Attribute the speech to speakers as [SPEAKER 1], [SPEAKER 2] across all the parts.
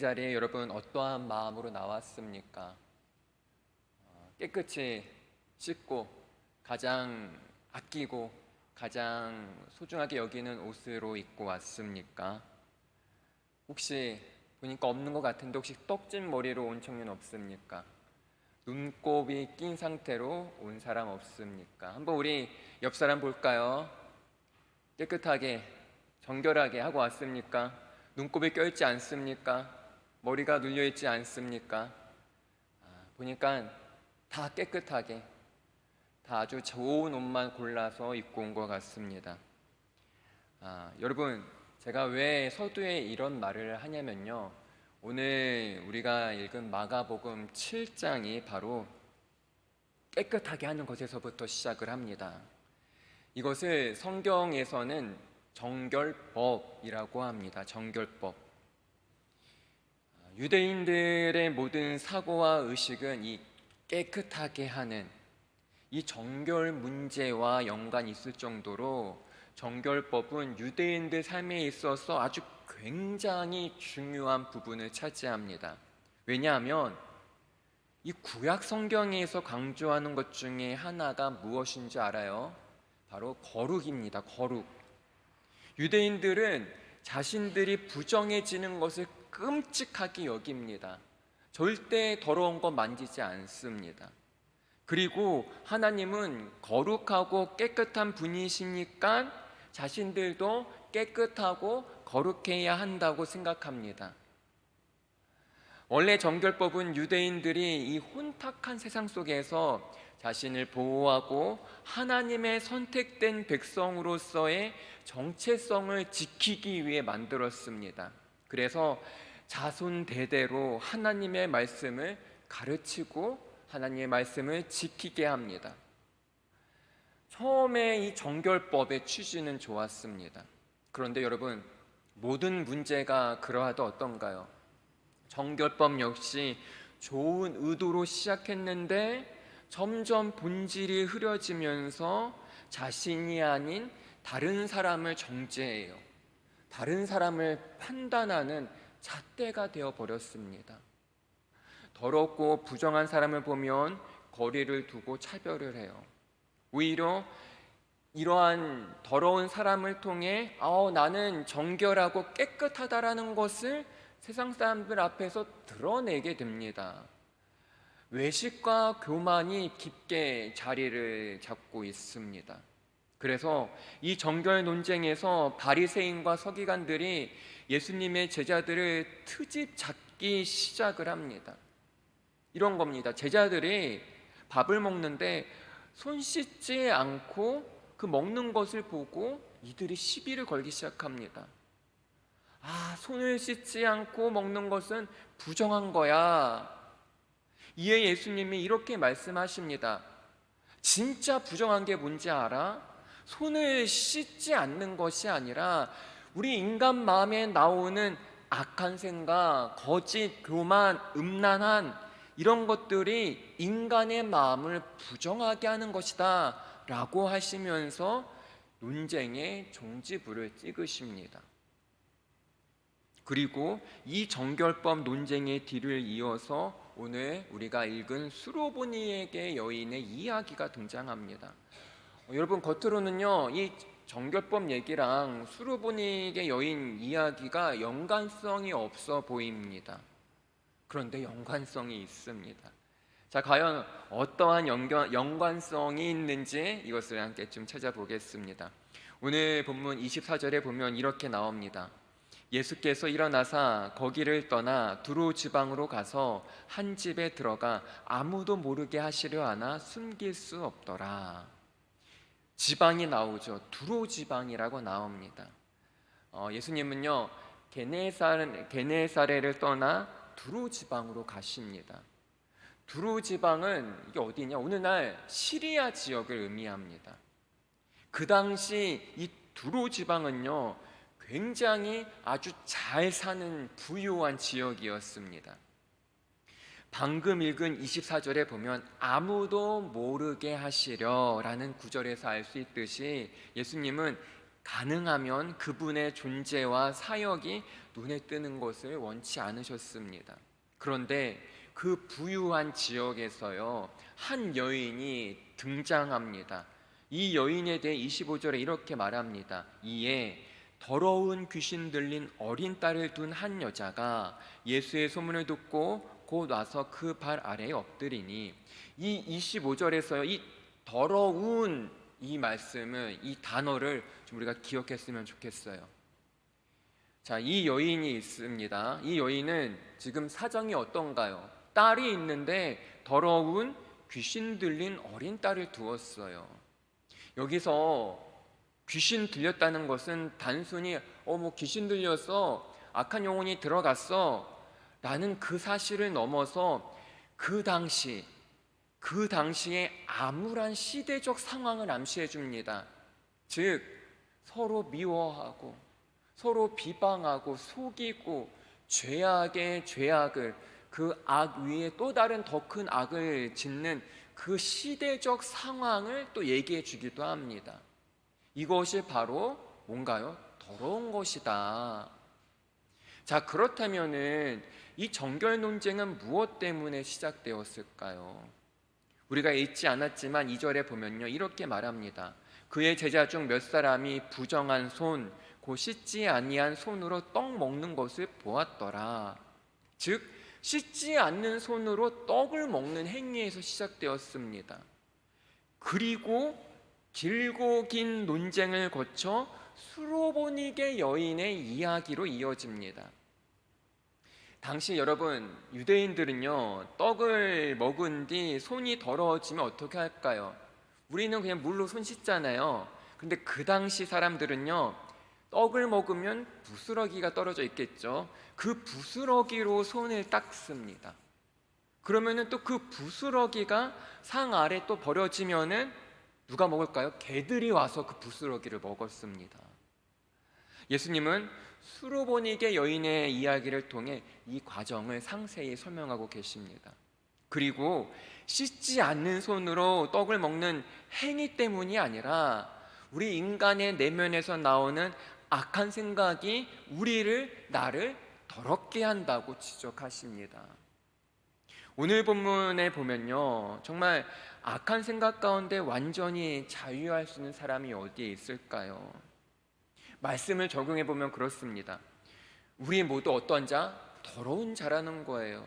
[SPEAKER 1] 자리에 여러분 어떠한 마음으로 나왔습니까? 깨끗이 씻고 가장 아끼고 가장 소중하게 여기는 옷으로 입고 왔습니까? 혹시 보니까 없는 것 같은데 혹시 떡진 머리로 온 청년 없습니까? 눈곱이 낀 상태로 온 사람 없습니까? 한번 우리 옆 사람 볼까요? 깨끗하게 정결하게 하고 왔습니까? 눈곱이 껴있지 않습니까? 머리가 눌려있지 않습니까? 보니까 다 깨끗하게 다 아주 좋은 옷만 골라서 입고 온 것 같습니다. 여러분, 제가 왜 서두에 이런 말을 하냐면요, 오늘 우리가 읽은 마가복음 7장이 바로 깨끗하게 하는 것에서부터 시작을 합니다. 이것을 성경에서는 정결법이라고 합니다. 정결법. 유대인들의 모든 사고와 의식은 이 깨끗하게 하는 이 정결 문제와 연관이 있을 정도로 정결법은 유대인들 삶에 있어서 아주 굉장히 중요한 부분을 차지합니다. 왜냐하면 이 구약 성경에서 강조하는 것 중에 하나가 무엇인지 알아요? 바로 거룩입니다. 거룩. 유대인들은 자신들이 부정해지는 것을 끔찍하게 여깁니다. 절대 더러운 것 만지지 않습니다. 그리고 하나님은 거룩하고 깨끗한 분이시니까 자신들도 깨끗하고 거룩해야 한다고 생각합니다. 원래 정결법은 유대인들이 이 혼탁한 세상 속에서 자신을 보호하고 하나님의 선택된 백성으로서의 정체성을 지키기 위해 만들었습니다. 그래서 자손 대대로 하나님의 말씀을 가르치고 하나님의 말씀을 지키게 합니다. 처음에 이 정결법의 취지는 좋았습니다. 그런데 여러분, 모든 문제가 그러하다 어떤가요? 정결법 역시 좋은 의도로 시작했는데 점점 본질이 흐려지면서 자신이 아닌 다른 사람을 정죄해요. 다른 사람을 판단하는 잣대가 되어버렸습니다. 더럽고 부정한 사람을 보면 거리를 두고 차별을 해요. 오히려 이러한 더러운 사람을 통해 나는 정결하고 깨끗하다라는 것을 세상 사람들 앞에서 드러내게 됩니다. 외식과 교만이 깊게 자리를 잡고 있습니다. 그래서 이 정결 논쟁에서 바리새인과 서기관들이 예수님의 제자들을 트집 잡기 시작을 합니다. 이런 겁니다. 제자들이 밥을 먹는데 손 씻지 않고 그 먹는 것을 보고 이들이 시비를 걸기 시작합니다. 손을 씻지 않고 먹는 것은 부정한 거야. 이에 예수님이 이렇게 말씀하십니다. 진짜 부정한 게 뭔지 알아? 손을 씻지 않는 것이 아니라 우리 인간 마음에 나오는 악한 생각, 거짓, 교만, 음란한 이런 것들이 인간의 마음을 부정하게 하는 것이다 라고 하시면서 논쟁의 종지부를 찍으십니다. 그리고 이 정결법 논쟁의 뒤를 이어서 오늘 우리가 읽은 수로보니에게 여인의 이야기가 등장합니다. 여러분, 겉으로는요 이 정결법 얘기랑 수로보니에게 여인 이야기가 연관성이 없어 보입니다. 그런데 연관성이 있습니다. 자, 과연 어떠한 연관성이 있는지 이것을 함께 좀 찾아보겠습니다. 오늘 본문 24절에 보면 이렇게 나옵니다. 예수께서 일어나사 거기를 떠나 두로 지방으로 가서 한 집에 들어가 아무도 모르게 하시려 하나 숨길 수 없더라. 지방이 나오죠. 두로 지방이라고 나옵니다. 예수님은요 게네사렛을 떠나 두로 지방으로 가십니다. 두로 지방은 이게 어디냐? 오늘날 시리아 지역을 의미합니다. 그 당시 이 두로 지방은요 굉장히 아주 잘 사는 부유한 지역이었습니다. 방금 읽은 24절에 보면 아무도 모르게 하시려 라는 구절에서 알 수 있듯이 예수님은 가능하면 그분의 존재와 사역이 눈에 뜨는 것을 원치 않으셨습니다. 그런데 그 부유한 지역에서요, 한 여인이 등장합니다. 이 여인에 대해 25절에 이렇게 말합니다. 이에 더러운 귀신 들린 어린 딸을 둔 한 여자가 예수의 소문을 듣고 곧 와서 그 발 아래에 엎드리니, 이 25절에서요, 이 더러운 이 말씀을, 이 단어를 좀 우리가 기억했으면 좋겠어요. 자, 이 여인이 있습니다. 이 여인은 지금 사정이 어떤가요? 딸이 있는데 더러운 귀신 들린 어린 딸을 두었어요. 여기서 귀신 들렸다는 것은 단순히 뭐 귀신 들렸어, 악한 영혼이 들어갔어 라는 그 사실을 넘어서 그 당시에 암울한 시대적 상황을 암시해 줍니다. 즉 서로 미워하고 서로 비방하고 속이고 죄악의 죄악을, 그 악 위에 또 다른 더 큰 악을 짓는 그 시대적 상황을 또 얘기해 주기도 합니다. 이것이 바로 뭔가요? 더러운 것이다. 자, 그렇다면은 이 정결 논쟁은 무엇 때문에 시작되었을까요? 우리가 읽지 않았지만 2절에 보면요, 이렇게 말합니다. 그의 제자 중 몇 사람이 부정한 손, 곧 씻지 아니한 손으로 떡 먹는 것을 보았더라. 즉 씻지 않는 손으로 떡을 먹는 행위에서 시작되었습니다. 그리고 길고 긴 논쟁을 거쳐 수로보니게 여인의 이야기로 이어집니다. 당시 여러분, 유대인들은요, 떡을 먹은 뒤 손이 더러워지면 어떻게 할까요? 우리는 그냥 물로 손 씻잖아요. 근데 그 당시 사람들은요, 떡을 먹으면 부스러기가 떨어져 있겠죠. 그 부스러기로 손을 닦습니다. 그러면은 또 그 부스러기가 상 아래 또 버려지면은 누가 먹을까요? 개들이 와서 그 부스러기를 먹었습니다. 예수님은 수로보니게 여인의 이야기를 통해 이 과정을 상세히 설명하고 계십니다. 그리고 씻지 않는 손으로 떡을 먹는 행위 때문이 아니라 우리 인간의 내면에서 나오는 악한 생각이 나를 더럽게 한다고 지적하십니다. 오늘 본문에 보면요, 정말 악한 생각 가운데 완전히 자유할 수 있는 사람이 어디에 있을까요? 말씀을 적용해 보면 그렇습니다. 우리 모두 어떤 자? 더러운 자라는 거예요.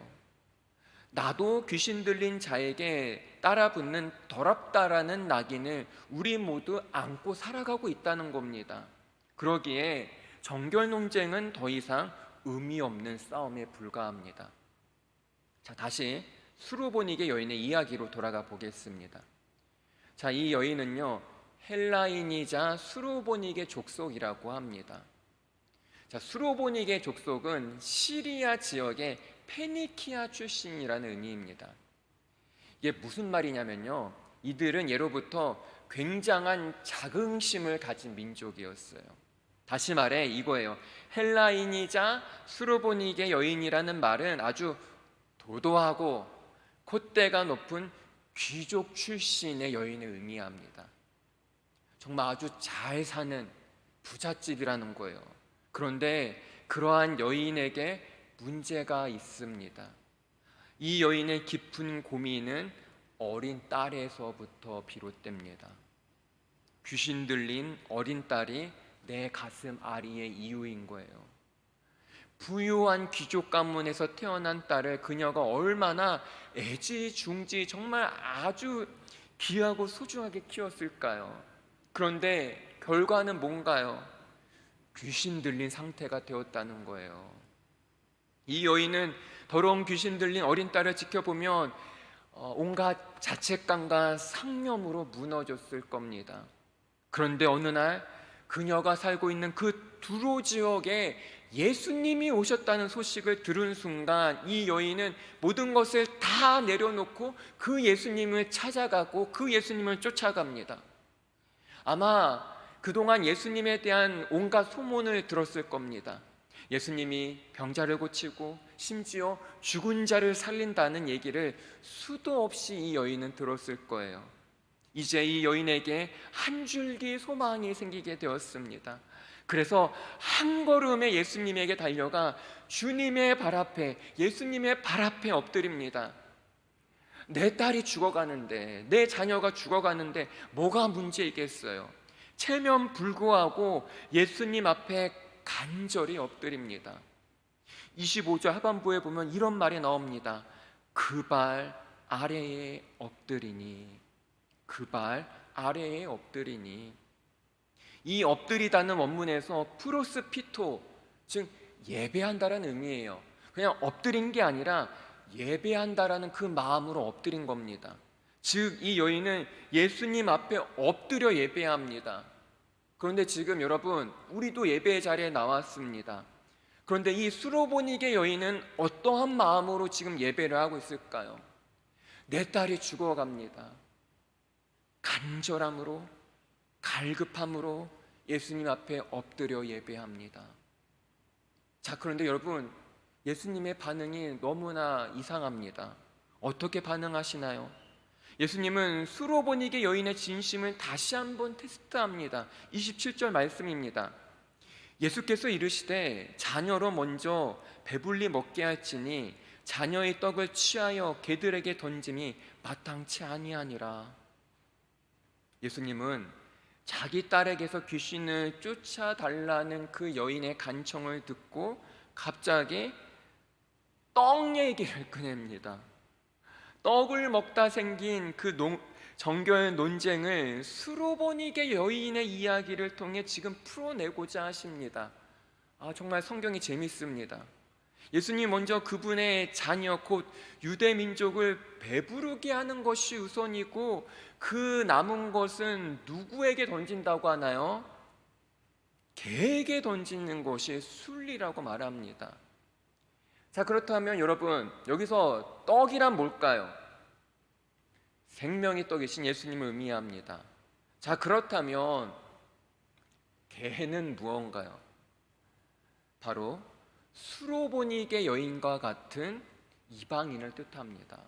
[SPEAKER 1] 나도 귀신 들린 자에게 따라붙는 더럽다라는 낙인을 우리 모두 안고 살아가고 있다는 겁니다. 그러기에 정결 논쟁은 더 이상 의미 없는 싸움에 불과합니다. 자, 다시 수로보니게 여인의 이야기로 돌아가 보겠습니다. 자, 이 여인은요, 헬라인이자 수로보니게 족속이라고 합니다. 자, 수로보니게 족속은 시리아 지역의 페니키아 출신이라는 의미입니다. 이게 무슨 말이냐면요, 이들은 예로부터 굉장한 자긍심을 가진 민족이었어요. 다시 말해 이거예요. 헬라인이자 수로보니게 여인이라는 말은 아주 도도하고 콧대가 높은 귀족 출신의 여인을 의미합니다. 정말 아주 잘 사는 부잣집이라는 거예요. 그런데 그러한 여인에게 문제가 있습니다. 이 여인의 깊은 고민은 어린 딸에서부터 비롯됩니다. 귀신 들린 어린 딸이 내 가슴 아리의 이유인 거예요. 부유한 귀족 가문에서 태어난 딸을 그녀가 얼마나 애지중지 정말 아주 귀하고 소중하게 키웠을까요? 그런데 결과는 뭔가요? 귀신 들린 상태가 되었다는 거예요. 이 여인은 더러운 귀신 들린 어린 딸을 지켜보면 온갖 자책감과 상념으로 무너졌을 겁니다. 그런데 어느 날 그녀가 살고 있는 그 두로 지역에 예수님이 오셨다는 소식을 들은 순간 이 여인은 모든 것을 다 내려놓고 그 예수님을 찾아가고 그 예수님을 쫓아갑니다. 아마 그동안 예수님에 대한 온갖 소문을 들었을 겁니다. 예수님이 병자를 고치고 심지어 죽은 자를 살린다는 얘기를 수도 없이 이 여인은 들었을 거예요. 이제 이 여인에게 한 줄기 소망이 생기게 되었습니다. 그래서 한 걸음에 예수님에게 달려가 주님의 발 앞에, 예수님의 발 앞에 엎드립니다. 내 딸이 죽어가는데, 내 자녀가 죽어가는데 뭐가 문제이겠어요? 체면 불구하고 예수님 앞에 간절히 엎드립니다. 25절 하반부에 보면 이런 말이 나옵니다. 그 발 아래에 엎드리니, 그 발 아래에 엎드리니. 이 엎드리다는 원문에서 프로스피토, 즉 예배한다라는 의미예요. 그냥 엎드린 게 아니라 예배한다라는 그 마음으로 엎드린 겁니다. 즉 이 여인은 예수님 앞에 엎드려 예배합니다. 그런데 지금 여러분, 우리도 예배의 자리에 나왔습니다. 그런데 이 수로보니게 여인은 어떠한 마음으로 지금 예배를 하고 있을까요? 내 딸이 죽어갑니다. 간절함으로, 갈급함으로 예수님 앞에 엎드려 예배합니다. 자, 그런데 여러분, 예수님의 반응이 너무나 이상합니다. 어떻게 반응하시나요? 예수님은 수로보니게 여인의 진심을 다시 한번 테스트합니다. 27절 말씀입니다. 예수께서 이르시되 자녀로 먼저 배불리 먹게 할지니 자녀의 떡을 취하여 개들에게 던짐이 마땅치 아니하니라. 예수님은 자기 딸에게서 귀신을 쫓아달라는 그 여인의 간청을 듣고 갑자기 떡 얘기를 꺼냅니다. 떡을 먹다 생긴 그 정교한 논쟁을 수로보니게 여인의 이야기를 통해 지금 풀어내고자 하십니다. 정말 성경이 재밌습니다. 예수님 먼저 그분의 자녀 곧 유대 민족을 배부르게 하는 것이 우선이고 그 남은 것은 누구에게 던진다고 하나요? 개에게 던지는 것이 순리라고 말합니다. 자, 그렇다면 여러분, 여기서 떡이란 뭘까요? 생명의 떡이신 예수님을 의미합니다. 자, 그렇다면 개는 무언가요? 바로 수로보니게 여인과 같은 이방인을 뜻합니다.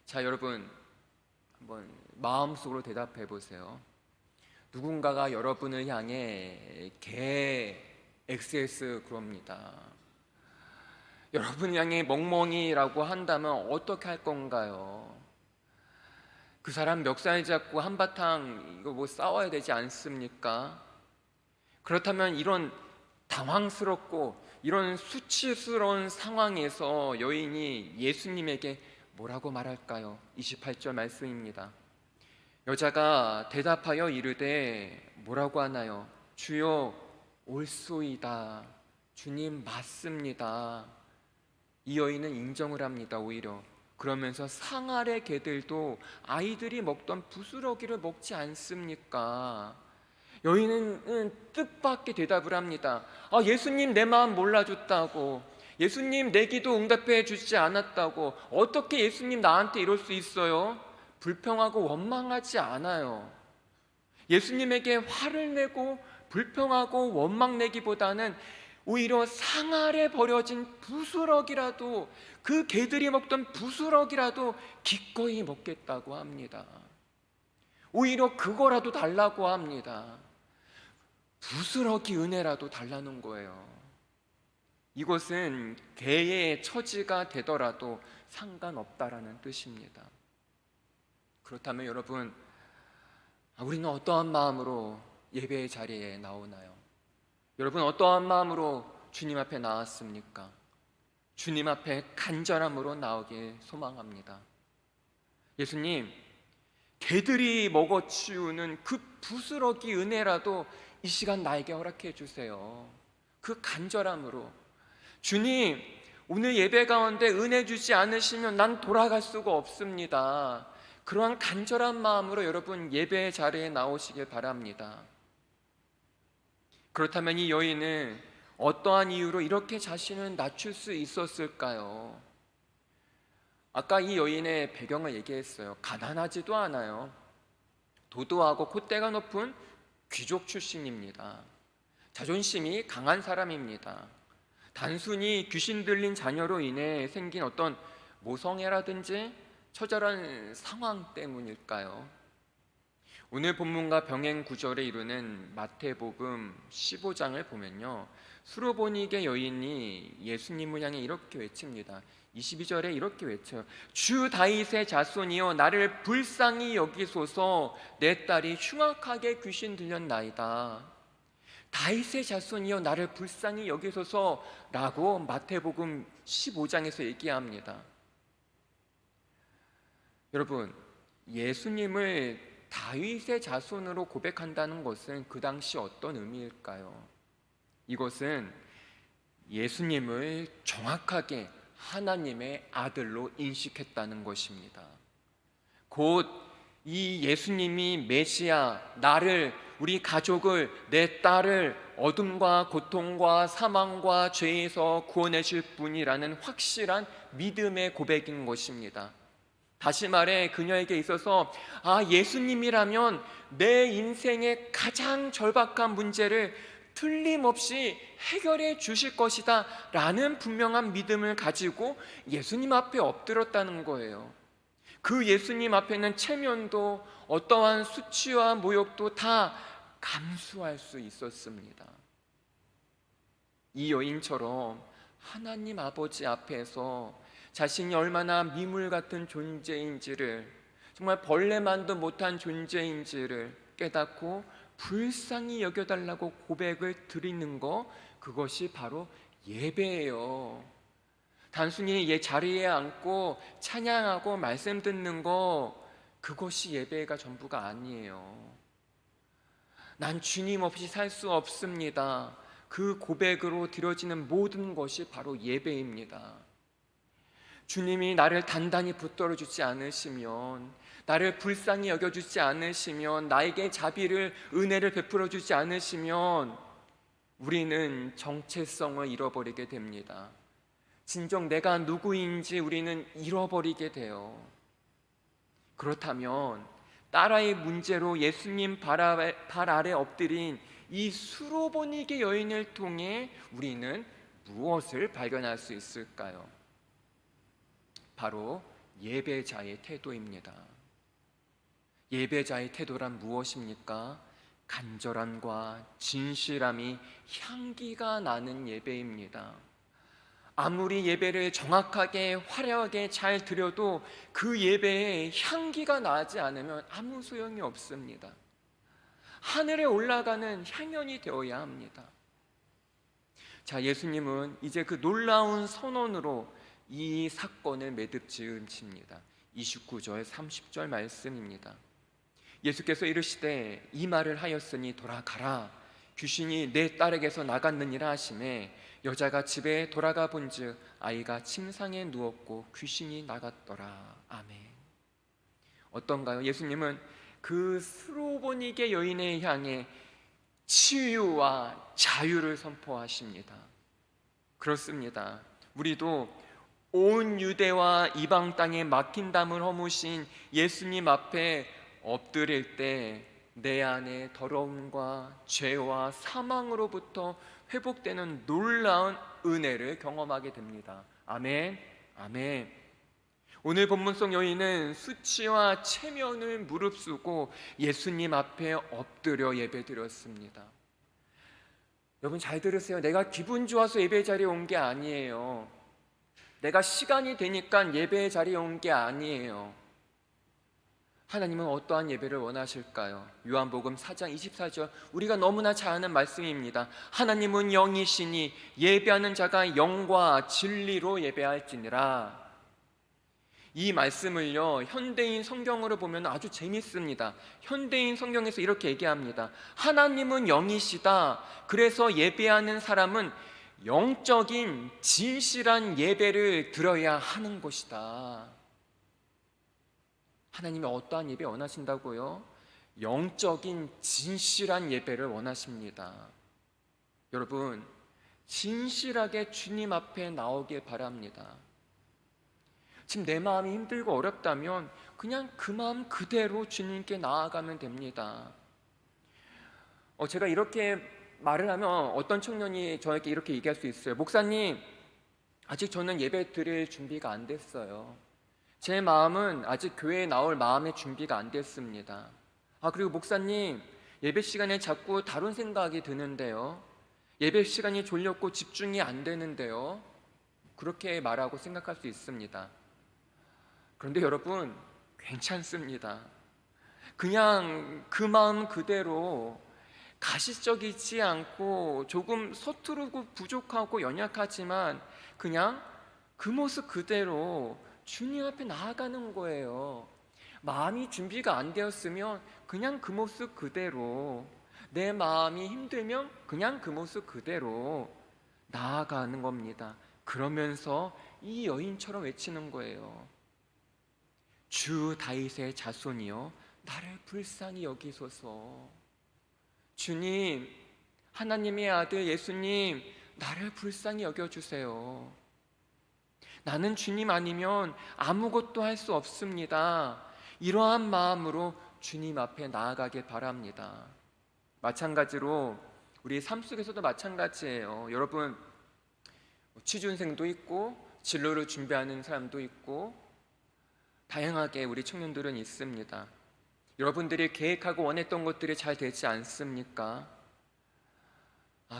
[SPEAKER 1] 자, 여러분, 한번 마음속으로 대답해 보세요. 누군가가 여러분을 향해 개 XS 그럽니다. 여러분을 향해 멍멍이라고 한다면 어떻게 할 건가요? 그 사람 멱살 잡고 한바탕 이거 뭐 싸워야 되지 않습니까? 그렇다면 이런 당황스럽고 이런 수치스러운 상황에서 여인이 예수님에게 뭐라고 말할까요? 28절 말씀입니다. 여자가 대답하여 이르되 뭐라고 하나요? 주여 옳소이다. 주님 맞습니다. 이 여인은 인정을 합니다. 오히려 그러면서 상 아래 개들도 아이들이 먹던 부스러기를 먹지 않습니까? 여인은 뜻밖의 대답을 합니다. 예수님 내 마음 몰라줬다고, 예수님 내 기도 응답해 주지 않았다고, 어떻게 예수님 나한테 이럴 수 있어요? 불평하고 원망하지 않아요. 예수님에게 화를 내고 불평하고 원망내기보다는 오히려 상 아래 버려진 부스러기라도, 그 개들이 먹던 부스러기라도 기꺼이 먹겠다고 합니다. 오히려 그거라도 달라고 합니다. 부스러기 은혜라도 달라는 거예요. 이것은 개의 처지가 되더라도 상관없다라는 뜻입니다. 그렇다면 여러분, 우리는 어떠한 마음으로 예배의 자리에 나오나요? 여러분, 어떠한 마음으로 주님 앞에 나왔습니까? 주님 앞에 간절함으로 나오길 소망합니다. 예수님, 개들이 먹어치우는 그 부스러기 은혜라도 이 시간 나에게 허락해 주세요. 그 간절함으로. 주님, 오늘 예배 가운데 은혜 주지 않으시면 난 돌아갈 수가 없습니다. 그러한 간절한 마음으로 여러분 예배의 자리에 나오시길 바랍니다. 그렇다면 이 여인은 어떠한 이유로 이렇게 자신을 낮출 수 있었을까요? 아까 이 여인의 배경을 얘기했어요. 가난하지도 않아요. 도도하고 콧대가 높은 귀족 출신입니다. 자존심이 강한 사람입니다. 단순히 귀신 들린 자녀로 인해 생긴 어떤 모성애라든지 처절한 상황 때문일까요? 오늘 본문과 병행 구절을 이루는 마태복음 15장을 보면요, 수로보니게 여인이 예수님을 향해 이렇게 외칩니다. 22절에 이렇게 외쳐요. 주 다윗의 자손이여 나를 불쌍히 여기소서, 내 딸이 흉악하게 귀신 들렸나이다. 다윗의 자손이여 나를 불쌍히 여기소서라고 마태복음 15장에서 얘기합니다. 여러분, 예수님을 다윗의 자손으로 고백한다는 것은 그 당시 어떤 의미일까요? 이것은 예수님을 정확하게 하나님의 아들로 인식했다는 것입니다. 곧 이 예수님이 메시아, 나를, 우리 가족을, 내 딸을 어둠과 고통과 사망과 죄에서 구원하실 분이라는 확실한 믿음의 고백인 것입니다. 다시 말해 그녀에게 있어서 예수님이라면 내 인생의 가장 절박한 문제를 틀림없이 해결해 주실 것이다 라는 분명한 믿음을 가지고 예수님 앞에 엎드렸다는 거예요. 그 예수님 앞에는 체면도 어떠한 수치와 모욕도 다 감수할 수 있었습니다. 이 여인처럼 하나님 아버지 앞에서 자신이 얼마나 미물 같은 존재인지를, 정말 벌레만도 못한 존재인지를 깨닫고 불쌍히 여겨달라고 고백을 드리는 거, 그것이 바로 예배예요. 단순히 자리에 앉고 찬양하고 말씀 듣는 거, 그것이 예배가 전부가 아니에요. 난 주님 없이 살 수 없습니다. 그 고백으로 드려지는 모든 것이 바로 예배입니다. 주님이 나를 단단히 붙들어 주지 않으시면, 나를 불쌍히 여겨주지 않으시면, 나에게 자비를, 은혜를 베풀어 주지 않으시면 우리는 정체성을 잃어버리게 됩니다. 진정 내가 누구인지 우리는 잃어버리게 돼요. 그렇다면 딸아이 문제로 예수님 발 아래 엎드린 이 수로보니게 여인을 통해 우리는 무엇을 발견할 수 있을까요? 바로 예배자의 태도입니다. 예배자의 태도란 무엇입니까? 간절함과 진실함이 향기가 나는 예배입니다. 아무리 예배를 정확하게 화려하게 잘 드려도 그 예배에 향기가 나지 않으면 아무 소용이 없습니다. 하늘에 올라가는 향연이 되어야 합니다. 자, 예수님은 이제 그 놀라운 선언으로 이 사건을 매듭 지으십니다. 29절 30절 말씀입니다. 예수께서 이르시되 이 말을 하였으니 돌아가라, 귀신이 내 딸에게서 나갔느니라 하시매, 여자가 집에 돌아가 본즉 아이가 침상에 누웠고 귀신이 나갔더라. 아멘. 어떤가요? 예수님은 그 수로보니게 여인에 향해 치유와 자유를 선포하십니다. 그렇습니다. 우리도 온 유대와 이방 땅에 막힌 담을 허무신 예수님 앞에 엎드릴 때 내 안에 더러움과 죄와 사망으로부터 회복되는 놀라운 은혜를 경험하게 됩니다. 아멘, 아멘. 오늘 본문 속 여인은 수치와 체면을 무릅쓰고 예수님 앞에 엎드려 예배드렸습니다. 여러분 잘 들으세요. 내가 기분 좋아서 예배 자리에 온 게 아니에요. 내가 시간이 되니까 예배 자리에 온 게 아니에요. 하나님은 어떠한 예배를 원하실까요? 요한복음 4장 24절, 우리가 너무나 잘 아는 말씀입니다. 하나님은 영이시니 예배하는 자가 영과 진리로 예배할지니라. 이 말씀을요, 현대인 성경으로 보면 아주 재밌습니다. 현대인 성경에서 이렇게 얘기합니다. 하나님은 영이시다. 그래서 예배하는 사람은 영적인 진실한 예배를 드려야 하는 것이다. 하나님이 어떠한 예배 원하신다고요? 영적인 진실한 예배를 원하십니다. 여러분, 진실하게 주님 앞에 나오길 바랍니다. 지금 내 마음이 힘들고 어렵다면 그냥 그 마음 그대로 주님께 나아가면 됩니다. 제가 이렇게 말을 하면 어떤 청년이 저에게 이렇게 얘기할 수 있어요. 목사님, 아직 저는 예배 드릴 준비가 안 됐어요. 제 마음은 아직 교회에 나올 마음의 준비가 안 됐습니다. 그리고 목사님, 예배 시간에 자꾸 다른 생각이 드는데요. 예배 시간이 졸렸고 집중이 안 되는데요. 그렇게 말하고 생각할 수 있습니다. 그런데 여러분, 괜찮습니다. 그냥 그 마음 그대로 가시적이지 않고 조금 서투르고 부족하고 연약하지만 그냥 그 모습 그대로 주님 앞에 나아가는 거예요. 마음이 준비가 안 되었으면 그냥 그 모습 그대로, 내 마음이 힘들면 그냥 그 모습 그대로 나아가는 겁니다. 그러면서 이 여인처럼 외치는 거예요. 주 다윗의 자손이여, 나를 불쌍히 여기소서. 주님, 하나님의 아들 예수님, 나를 불쌍히 여겨주세요. 나는 주님 아니면 아무것도 할 수 없습니다. 이러한 마음으로 주님 앞에 나아가길 바랍니다. 마찬가지로 우리 삶 속에서도 마찬가지예요. 여러분, 취준생도 있고 진로를 준비하는 사람도 있고 다양하게 우리 청년들은 있습니다. 여러분들이 계획하고 원했던 것들이 잘 되지 않습니까?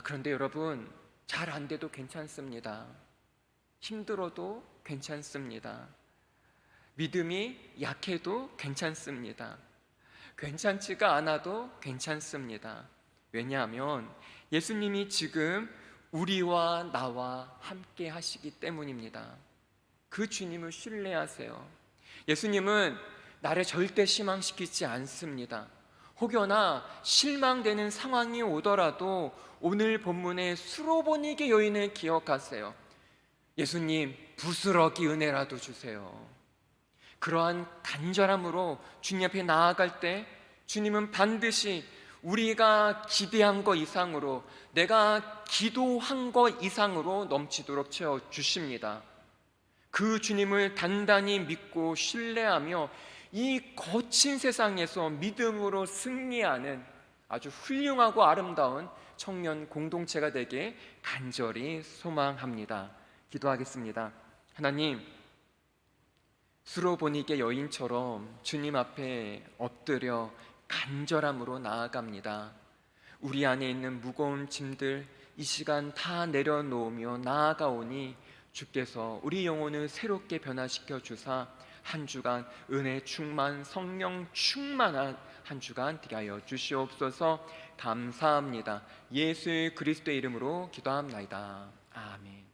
[SPEAKER 1] 그런데 여러분, 잘 안 돼도 괜찮습니다. 힘들어도 괜찮습니다. 믿음이 약해도 괜찮습니다. 괜찮지가 않아도 괜찮습니다. 왜냐하면 예수님이 지금 우리와 나와 함께 하시기 때문입니다. 그 주님을 신뢰하세요. 예수님은 나를 절대 실망시키지 않습니다. 혹여나 실망되는 상황이 오더라도 오늘 본문의 수로보니게 여인을 기억하세요. 예수님, 부스러기 은혜라도 주세요. 그러한 간절함으로 주님 앞에 나아갈 때 주님은 반드시 우리가 기대한 것 이상으로, 내가 기도한 것 이상으로 넘치도록 채워주십니다. 그 주님을 단단히 믿고 신뢰하며 이 거친 세상에서 믿음으로 승리하는 아주 훌륭하고 아름다운 청년 공동체가 되게 간절히 소망합니다. 기도하겠습니다. 하나님, 수로보니게 여인처럼 주님 앞에 엎드려 간절함으로 나아갑니다. 우리 안에 있는 무거운 짐들 이 시간 다 내려놓으며 나아가오니 주께서 우리 영혼을 새롭게 변화시켜 주사 한 주간 은혜 충만, 성령 충만한 한 주간 되게 하여 주시옵소서. 감사합니다. 예수 그리스도의 이름으로 기도합나이다. 아멘.